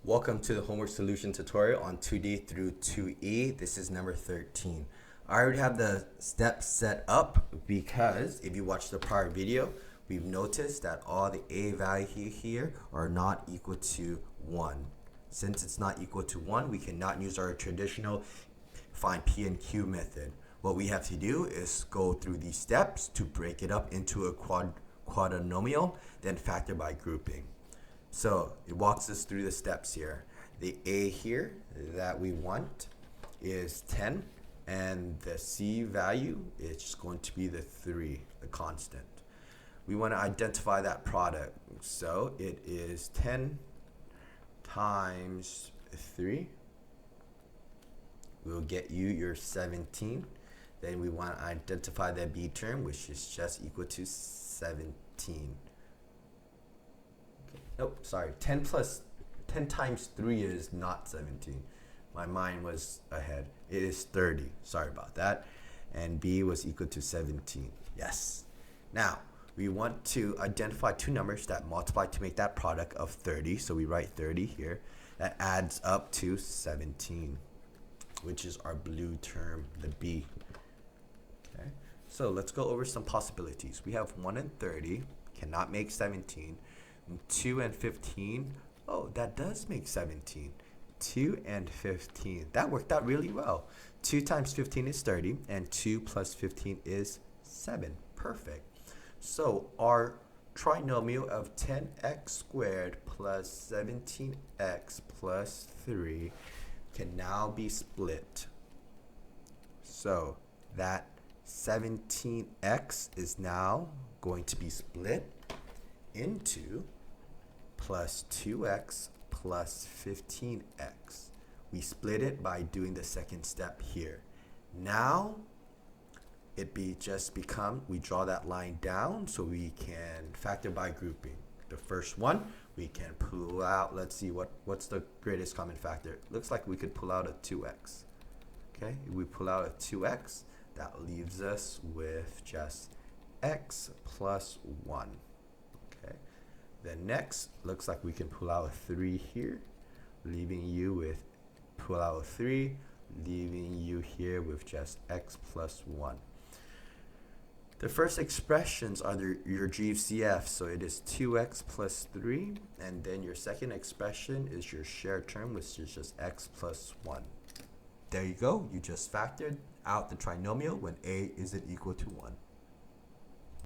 Welcome to the homework solution tutorial on 2D through 2E. This is number 13. I already have the steps set up because if you watch the prior video, we've noticed that all the A value here are not equal to 1. Since it's not equal to 1, we cannot use our traditional find P and Q method. What we have to do is go through these steps to break it up into a quadrinomial, then factor by grouping. So it walks us through the steps here. The A here that we want is 10, and the C value is just going to be the 3, the constant. We want to identify that product. So it is 10 times 3 will get you your 17. Then we want to identify the B term, which is just equal to 17. Nope, sorry. 10 times 3 is not 17. My mind was ahead. It is 30. Sorry about that. And B was equal to 17. Yes. Now, we want to identify two numbers that multiply to make that product of 30. So we write 30 here. That adds up to 17, which is our blue term, the B. Okay. So let's go over some possibilities. We have 1 and 30 cannot make 17. 2 and 15, oh, that does make 17. 2 and 15, that worked out really well. 2 times 15 is 30, and 2 plus 15 is 7. Perfect. So our trinomial of 10x squared plus 17x plus 3 can now be split. So that 17x is now going to be split into plus 2x plus 15x. We split it by doing the second step here. Now we draw that line down so we can factor by grouping. The first one we can pull out, let's see what's the greatest common factor. Looks like we could pull out a 2x. Okay, if we pull out a 2x, that leaves us with just x plus 1. Then next, looks like we can pull out a 3 here, leaving you with pull out a 3, leaving you here with just x plus 1. The first expressions are your GCF, so it is 2x plus 3, and then your second expression is your shared term, which is just x plus 1. There you go, you just factored out the trinomial when a isn't equal to 1.